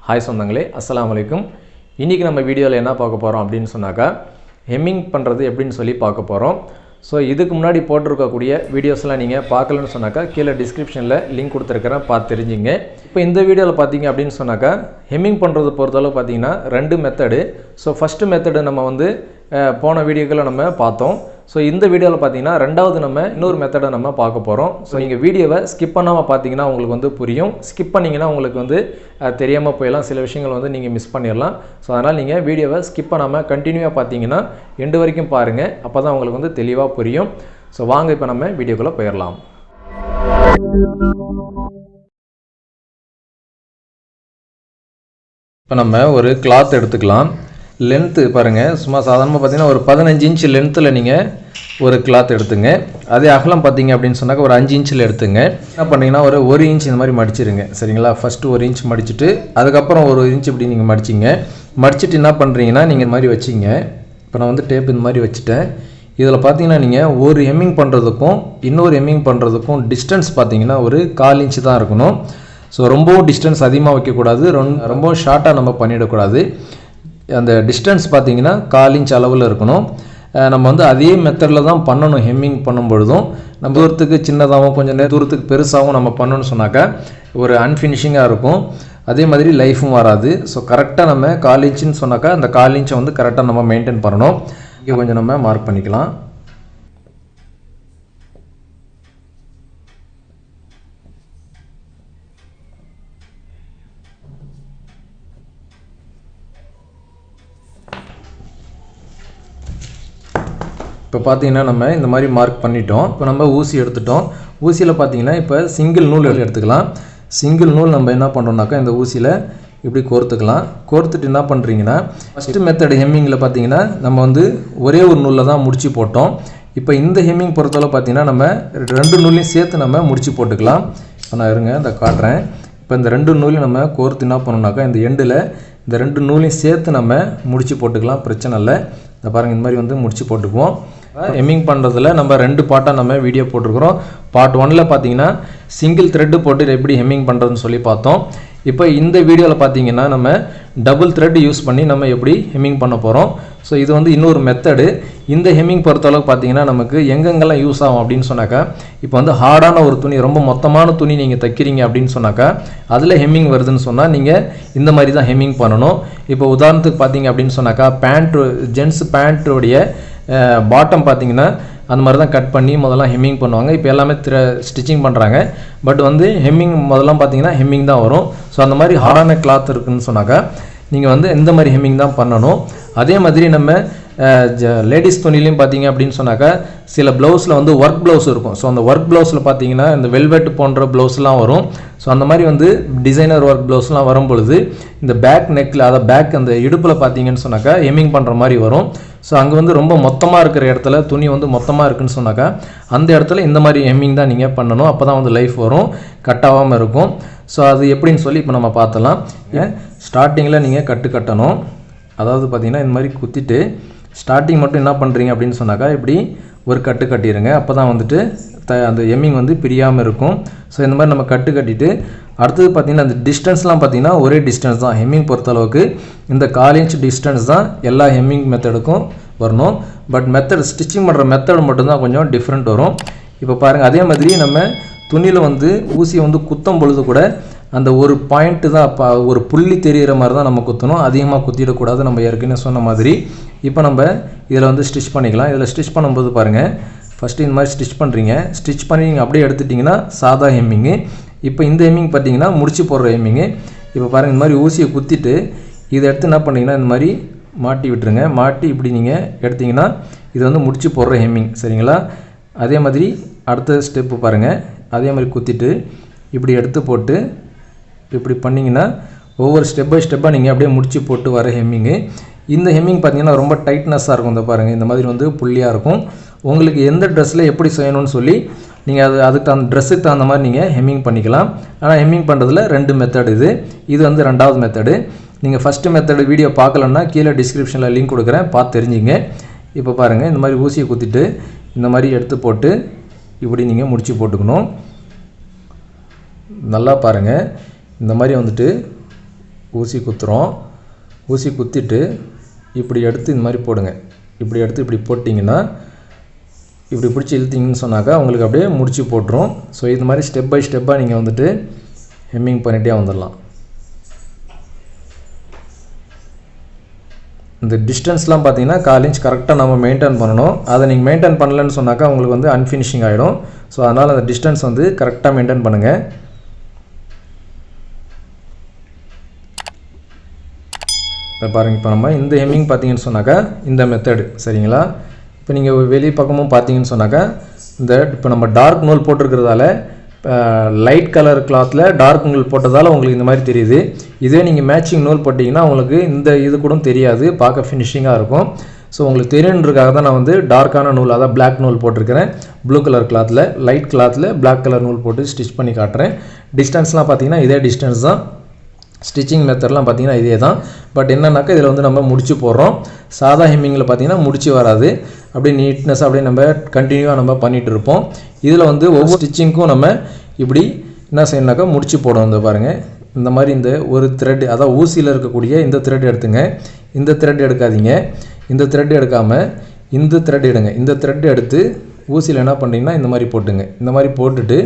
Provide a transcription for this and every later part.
Hi சொந்தங்களே, அஸ்ஸலாமு அலைக்கும். இன்றைக்கி நம்ம வீடியோவில் என்ன பார்க்க போகிறோம் அப்படின்னு சொன்னாக்கா, ஹெம்மிங் பண்ணுறது எப்படின்னு சொல்லி பார்க்க போகிறோம். ஸோ இதுக்கு முன்னாடி போட்டிருக்கக்கூடிய வீடியோஸ்லாம் நீங்கள் பார்க்கலன்னு சொன்னாக்கா கீழே டிஸ்கிரிப்ஷனில் லிங்க் கொடுத்துருக்கிறேன், பார்த்து தெரிஞ்சுங்க. இப்போ இந்த வீடியோவில் பார்த்தீங்க அப்படின்னு சொன்னாக்கா, ஹெம்மிங் பண்ணுறது பொறுத்தளவு பார்த்தீங்கன்னா 2 மெத்தடு. ஸோ ஃபஸ்ட்டு மெத்தடு நம்ம போன வீடியோக்களை நம்ம பார்த்தோம். ஸோ இந்த வீடியோவில் பார்த்தீங்கன்னா ரெண்டாவது நம்ம இன்னொரு மெத்தடை நம்ம பார்க்க போகிறோம். ஸோ நீங்கள் வீடியோவை ஸ்கிப் பண்ணாமல் பார்த்தீங்கன்னா உங்களுக்கு புரியும். ஸ்கிப் பண்ணிங்கன்னா உங்களுக்கு தெரியாமல் போயிடலாம், சில விஷயங்கள் நீங்கள் மிஸ் பண்ணிடலாம். ஸோ அதனால் நீங்கள் வீடியோவை ஸ்கிப் பண்ணாமல் கண்டினியூவாக பார்த்தீங்கன்னா எண்டு வரைக்கும் பாருங்கள், அப்போ தான் உங்களுக்கு தெளிவாக புரியும். ஸோ வாங்க இப்போ நம்ம வீடியோக்குள்ளே போயிடலாம். இப்போ நம்ம ஒரு கிளாத் எடுத்துக்கலாம். லென்த்து பாருங்கள், சும்மா சாதாரணமாக பார்த்தீங்கன்னா ஒரு 15 இன்ச் லென்த்தில் நீங்கள் ஒரு கிளாத் எடுத்துங்க. அதே அகலம் பார்த்தீங்க அப்படின்னு சொன்னாக்க ஒரு 5 இன்ச்சில் எடுத்துங்க. என்ன பண்ணிங்கன்னா ஒரு 1 இன்ச் இந்த மாதிரி மடிச்சிருங்க, சரிங்களா? ஃபஸ்ட்டு 1 இன்ச் மடிச்சுட்டு அதுக்கப்புறம் 1 இன்ச் இப்படி நீங்கள் மடிச்சிங்க. மடிச்சுட்டு என்ன பண்ணுறீங்கன்னா நீங்கள் இந்த மாதிரி வச்சிங்க. இப்போ நான் டேப் இந்த மாதிரி வச்சுட்டேன். இதில் பார்த்தீங்கன்னா நீங்கள் ஒரு ஹெம்மிங் பண்ணுறதுக்கும் இன்னொரு ஹெம்மிங் பண்ணுறதுக்கும் டிஸ்டன்ஸ் பார்த்தீங்கன்னா ஒரு 1/4 இன்ச்சு தான் இருக்கணும். ஸோ ரொம்பவும் டிஸ்டன்ஸ் அதிகமாக வைக்கக்கூடாது, ரொம்ப ஷார்ட்டாக நம்ம பண்ணிடக்கூடாது. அந்த டிஸ்டன்ஸ் பார்த்தீங்கன்னா 1/4 இன்ச் அளவில் இருக்கணும். நம்ம அதே மெத்தடில் தான் பண்ணணும். ஹெம்மிங் பண்ணும் பொழுதும் நம்ம தூரத்துக்கு சின்னதாகவும் கொஞ்சம் தூரத்துக்கு பெருசாகவும் நம்ம பண்ணணும்னு சொன்னாக்கா ஒரு அன்ஃபினிஷிங்காக இருக்கும், அதே மாதிரி லைஃபும் வராது. ஸோ கரெக்டாக நம்ம 1/4 இன்ச்சுன்னு சொன்னாக்கா அந்த 1/4 இன்ச்சை கரெக்டாக நம்ம மெயின்டைன் பண்ணணும். இங்கே கொஞ்சம் நம்ம மார்க் பண்ணிக்கலாம். இப்போ பார்த்தீங்கன்னா நம்ம இந்த மாதிரி மார்க் பண்ணிட்டோம். இப்போ நம்ம ஊசி எடுத்துட்டோம். ஊசியில் பார்த்தீங்கன்னா இப்போ சிங்கிள் நூல் எடுத்துக்கலாம். சிங்கிள் நூல் நம்ம என்ன பண்ணுறோம்னாக்கா இந்த ஊசியில் இப்படி கோர்த்துக்கலாம். கோர்த்துட்டு என்ன பண்ணுறீங்கன்னா, ஃபஸ்ட்டு மெத்தட் ஹெம்மிங்கில் பார்த்தீங்கன்னா நம்ம ஒரே ஒரு நூலில் தான் முடிச்சு போட்டோம். இப்போ இந்த ஹெம்மிங் பொறுத்தளவு பார்த்தீங்கன்னா நம்ம 2 நூலையும் சேர்த்து நம்ம முடிச்சு போட்டுக்கலாம். இப்போ நான் இருங்க இதை காட்டுறேன். இப்போ இந்த 2 நூலையும் நம்ம கோர்த்து என்ன பண்ணோம்னாக்கா இந்த எண்டில் இந்த 2 நூலையும் சேர்த்து நம்ம முடிச்சு போட்டுக்கலாம், பிரச்சனை இல்லை. இந்த பாருங்கள், இந்த மாதிரி முடிச்சு போட்டுக்குவோம். ஹெம்மிங் பண்ணுறதுல நம்ம 2 பார்ட்டாக நம்ம வீடியோ போட்டிருக்கிறோம். பார்ட் 1ல் பார்த்தீங்கன்னா சிங்கிள் த்ரெட்டு போட்டு எப்படி ஹெம்மிங் பண்ணுறதுன்னு சொல்லி பார்த்தோம். இப்போ இந்த வீடியோவில் பார்த்தீங்கன்னா நம்ம டபுள் த்ரெட் யூஸ் பண்ணி நம்ம எப்படி ஹெம்மிங் பண்ண போகிறோம். ஸோ இது இன்னொரு மெத்தடு. இந்த ஹெம்மிங் பொறுத்தளவுக்கு பார்த்தீங்கன்னா நமக்கு எங்கெங்கெல்லாம் யூஸ் ஆகும் அப்படின்னு சொன்னாக்கா, இப்போ ஹார்டான ஒரு துணி, ரொம்ப மொத்தமான துணி நீங்கள் தைக்கிறீங்க அப்படின்னு சொன்னாக்கா அதில் ஹெம்மிங் வருதுன்னு சொன்னால் நீங்கள் இந்த மாதிரி தான் ஹெம்மிங் பண்ணணும். இப்போ உதாரணத்துக்கு பார்த்தீங்க அப்படின்னு சொன்னாக்கா ஜென்ஸ் பேண்ட்டுடைய பாட்டம் பார்த்தீங்கன்னா அந்த மாதிரி தான் கட் பண்ணி முதல்லாம் ஹெம்மிங் பண்ணுவாங்க. இப்போ எல்லாமே ஸ்டிச்சிங் பண்ணுறாங்க. பட் ஹெம்மிங் முதல்லாம் பார்த்தீங்கன்னா ஹெம்மிங் தான் வரும். ஸோ அந்த மாதிரி ஹார்டான கிளாத் இருக்குதுன்னு சொன்னாக்கா நீங்கள் இந்த மாதிரி ஹெம்மிங் தான் பண்ணணும். அதே மாதிரி நம்ம லேடிஸ் துணிலையும் பார்த்தீங்க அப்படின்னு சொன்னாக்கா சில ப்ளவுஸில் ஒர்க் ப்ளவுஸ் இருக்கும். ஸோ அந்த ஒர்க் ப்ளவுஸில் பார்த்தீங்கன்னா இந்த வெல்வெட் போன்ற ப்ளவுஸ்லாம் வரும். ஸோ அந்த மாதிரி டிசைனர் ஒர்க் ப்ளவுஸ்லாம் வரும் பொழுது இந்த பேக் நெக்கில், அதை பேக் அந்த இடுப்பில் பார்த்தீங்கன்னு சொன்னாக்கா ஹெம்மிங் பண்ணுற மாதிரி வரும். ஸோ அங்கே ரொம்ப மொத்தமாக இருக்கிற இடத்துல துணி மொத்தமாக இருக்குன்னு சொன்னாக்கா அந்த இடத்துல இந்த மாதிரி ஹெம்மிங் தான் நீங்கள் பண்ணணும். அப்போ தான் லைஃப் வரும், கட் ஆகாமல் இருக்கும். ஸோ அது எப்படின்னு சொல்லி இப்போ நம்ம பார்த்தலாம். ஸ்டார்டிங்கில் நீங்கள் கட்டணும். அதாவது பார்த்தீங்கன்னா இந்த மாதிரி குத்திட்டு ஸ்டார்டிங் மட்டும் என்ன பண்ணுறீங்க அப்படின்னு சொன்னாக்கா இப்படி ஒரு கட்டு கட்டிடுங்க. அப்போ தான் அந்த ஹெம்மிங் பிரியாமல் இருக்கும். ஸோ இந்த மாதிரி நம்ம கட்டிட்டு அடுத்தது பார்த்தீங்கன்னா அந்த டிஸ்டன்ஸ்லாம் பார்த்தீங்கன்னா ஒரே டிஸ்டன்ஸ் தான் ஹெம்மிங் பொறுத்தளவுக்கு. இந்த 1/4 இன்ச் டிஸ்டன்ஸ் தான் எல்லா ஹெம்மிங் மெத்தடுக்கும் வரணும். பட் ஸ்டிச்சிங் பண்ணுற மெத்தட் மட்டும்தான் கொஞ்சம் டிஃப்ரெண்ட் வரும். இப்போ பாருங்கள், அதே மாதிரி நம்ம துணியில் ஊசியை குத்தும் பொழுது கூட அந்த ஒரு பாயிண்ட்டு தான், ஒரு புள்ளி தெரிகிற மாதிரி தான் நம்ம குத்தணும், அதிகமாக குத்திடக்கூடாது. நம்ம ஏற்கனவே சொன்ன மாதிரி இப்போ நம்ம இதில் ஸ்டிச் பண்ணிக்கலாம். இதில் ஸ்டிச் பண்ணும்போது பாருங்கள், ஃபஸ்ட்டு இந்த மாதிரி ஸ்டிச் பண்ணுறீங்க. ஸ்டிச் பண்ணி நீங்கள் அப்படியே எடுத்துட்டிங்கன்னா சாதா ஹெம்மிங்கு. இப்போ இந்த ஹெம்மிங் பார்த்தீங்கன்னா முடிச்சு போடுற ஹெம்மிங்கு. இப்போ பாருங்கள், இந்த மாதிரி ஊசியை குத்திட்டு இதை எடுத்து என்ன பண்ணிங்கன்னா இந்த மாதிரி மாட்டி விட்டுருங்க. மாட்டி இப்படி நீங்கள் எடுத்திங்கன்னா இது முடிச்சு போடுற ஹெம்மிங், சரிங்களா? அதே மாதிரி அடுத்த ஸ்டெப்பு பாருங்கள், அதே மாதிரி குத்திட்டு இப்படி எடுத்து போட்டு இப்படி பண்ணிங்கன்னா ஒவ்வொரு ஸ்டெப் பை ஸ்டெப்பாக நீங்கள் அப்படியே முடிச்சு போட்டு வர ஹெம்மிங்கு. இந்த ஹெம்மிங் பார்த்தீங்கன்னா ரொம்ப டைட்னஸாக இருக்கும். இந்த பாருங்கள், இந்த மாதிரி புள்ளியாக இருக்கும். உங்களுக்கு எந்த ட்ரெஸ்ஸில் எப்படி செய்யணும்னு சொல்லி நீங்கள் அதுக்கு அந்த ட்ரெஸ்ஸுக்கு தகுந்த மாதிரி நீங்கள் ஹெம்மிங் பண்ணிக்கலாம். ஆனால் ஹெம்மிங் பண்ணுறதுல 2 மெத்தட். இது 2வது மெத்தடு. நீங்கள் ஃபஸ்ட்டு மெத்தடு வீடியோ பார்க்கலன்னா கீழே டிஸ்கிரிப்ஷனில் லிங்க் கொடுக்குறேன், பார்த்து தெரிஞ்சுங்க. இப்போ பாருங்கள், இந்த மாதிரி ஊசியை குத்திட்டு இந்த மாதிரி எடுத்து போட்டு இப்படி நீங்கள் முடிச்சு போட்டுக்கணும். நல்லா பாருங்கள், இந்த மாதிரி ஊசி குத்துறோம். ஊசி குத்திட்டு இப்படி எடுத்து இந்த மாதிரி போடுங்க. இப்படி எடுத்து இப்படி போட்டிங்கன்னா இப்படி பிடிச்சி இழுத்தீங்கன்னு சொன்னாக்கா உங்களுக்கு அப்படியே முடிச்சு போட்டுரும். ஸோ இது மாதிரி ஸ்டெப் பை ஸ்டெப்பாக நீங்கள் வந்துட்டு ஹெம்மிங் பண்ணிகிட்டே வந்துடலாம். இந்த டிஸ்டன்ஸ்லாம் பார்த்தீங்கன்னா 1/4 இன்ச் கரெக்டாக நம்ம மெயின்டைன் பண்ணணும். அதை நீங்கள் மெயின்டைன் பண்ணலன்னு சொன்னாக்கா உங்களுக்கு வந்து அன்ஃபினிஷிங் ஆகிடும். ஸோ அதனால் அந்த டிஸ்டன்ஸ் வந்து கரெக்டாக மெயின்டைன் பண்ணுங்கள். இப்போ பாருங்கள், இப்போ நம்ம இந்த ஹெம்மிங் பார்த்தீங்கன்னு சொன்னாக்கா இந்த மெத்தடு சரிங்களா. இப்போ நீங்கள் வெளி பக்கமும் பார்த்தீங்கன்னு சொன்னாக்கா இந்த இப்போ நம்ம டார்க் நூல் போட்டிருக்கிறதால லைட் கலர் கிளாத்தில் டார்க் நூல் போட்டதால் உங்களுக்கு இந்த மாதிரி தெரியுது. இதே நீங்கள் மேட்சிங் நூல் போட்டிங்கன்னா உங்களுக்கு இந்த இது கூட தெரியாது, பார்க்க ஃபினிஷிங்காக இருக்கும். ஸோ உங்களுக்கு தெரியுன்றதுக்காக தான் நான் வந்து டார்க்கான நூல், அதாவது பிளாக் நூல் போட்டிருக்கிறேன். ப்ளூ கலர் கிளாத்தில் லைட் கிளாத்தில் பிளாக் கலர் நூல் போட்டு ஸ்டிச் பண்ணி காட்டுறேன். டிஸ்டன்ஸ்லாம் பார்த்தீங்கன்னா இதே டிஸ்டன்ஸ் தான். ஸ்டிச்சிங் மெத்தட்லாம் பார்த்தீங்கன்னா இதே தான். பட் என்னன்னாக்கா இதில் வந்து நம்ம முடிச்சு போடுறோம். சாதா ஹெம்மிங்கில் பார்த்தீங்கன்னா முடிச்சு வராது, அப்படியே நீட்னஸாக அப்படியே நம்ம கண்டினியூவாக நம்ம பண்ணிகிட்டு இருப்போம். இதில் வந்து ஒவ்வொரு ஸ்டிச்சிங்க்கும் நம்ம இப்படி என்ன செய்யணுனாக்கா முடிச்சு போடணும். இந்த பாருங்கள், இந்த மாதிரி இந்த ஒரு த்ரெட், அதாவது ஊசியில் இருக்கக்கூடிய இந்த த்ரெட் எடுத்துங்க. இந்த த்ரெட் எடுக்காதீங்க. இந்த த்ரெட் எடுக்காமல் இந்த த்ரெட் எடுங்க. இந்த த்ரெட் எடுத்து ஊசியில் என்ன பண்ணுறீங்கன்னா இந்த மாதிரி போட்டுங்க. இந்த மாதிரி போட்டுட்டு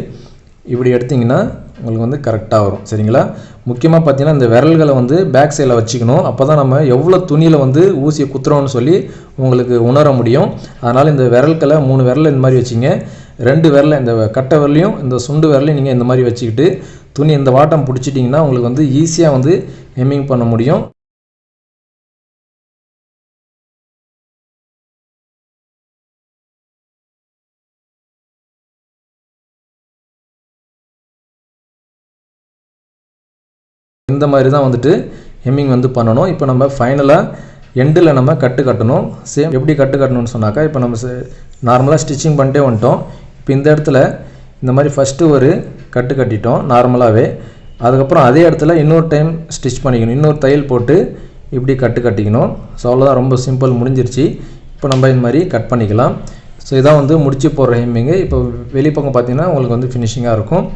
இப்படி எடுத்திங்கன்னா உங்களுக்கு வந்து கரெக்டாக வரும் சரிங்களா. முக்கியமாக பார்த்தீங்கன்னா இந்த விரல்களை வந்து பேக் சைடில் வச்சுக்கணும். அப்போ தான் நம்ம எவ்வளோ துணியில் வந்து ஊசியை குத்துறோம்னு சொல்லி உங்களுக்கு உணர முடியும். அதனால் இந்த விரல்களை 3 விரல் இந்த மாதிரி வச்சிங்க. 2 விரலை இந்த கட்டை விரலையும் இந்த சுண்டு விரலையும் நீங்கள் இந்த மாதிரி வச்சுக்கிட்டு துணி இந்த வாட்டம் பிடிச்சிட்டிங்கன்னா உங்களுக்கு வந்து ஈஸியாக வந்து ஹெம்மிங் பண்ண முடியும். இந்த மாதிரி தான் வந்துட்டு ஹெம்மிங் வந்து பண்ணணும். இப்போ நம்ம ஃபைனலாக எண்டில் நம்ம கட்டு கட்டணும். சேம் எப்படி கட்டு கட்டணும்னு சொன்னாக்கா, இப்போ நம்ம நார்மலாக ஸ்டிச்சிங் பண்ணிட்டே வந்துட்டோம். இப்போ இந்த இடத்துல இந்த மாதிரி ஃபஸ்ட்டு ஒரு கட்டு கட்டிட்டோம் நார்மலாகவே. அதுக்கப்புறம் அதே இடத்துல இன்னொரு டைம் ஸ்டிச் பண்ணிக்கணும். இன்னொரு தையல் போட்டு இப்படி கட்டு கட்டிக்கணும். ஸோ அவ்வளோதான், ரொம்ப சிம்பிள், முடிஞ்சிருச்சு. இப்போ நம்ம இந்த மாதிரி கட் பண்ணிக்கலாம். ஸோ இதான் வந்து முடிச்சு போடுற ஹெம்மிங்கு. இப்போ வெளிப்பக்கம் பார்த்தீங்கன்னா உங்களுக்கு வந்து ஃபினிஷிங்காக இருக்கும்.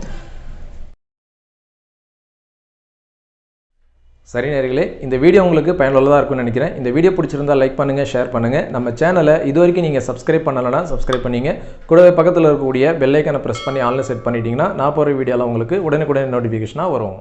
சரி நேயர்களே, இந்த வீடியோ உங்களுக்கு பயனுள்ளதாக இருக்கும்னு நினைக்கிறேன். இந்த வீடியோ பிடிச்சிருந்தால் லைக் பண்ணுங்கள், ஷேர் பண்ணுங்கள். நம்ம சேனலை இது வரைக்கும் நீங்கள் சப்ஸ்கிரைப் பண்ணலைன்னா சப்ஸ்கிரைப் பண்ணிங்க. கூடவே பக்கத்தில் இருக்கக்கூடிய பெல் ஐக்கானை ப்ரெஸ் பண்ணி ஆன்லைன் செட் பண்ணிட்டீங்கன்னா நான் போகிற வீடியோவில் உங்களுக்கு உடனுக்குடன் நோட்டிஃபிகேஷனாக வரும்.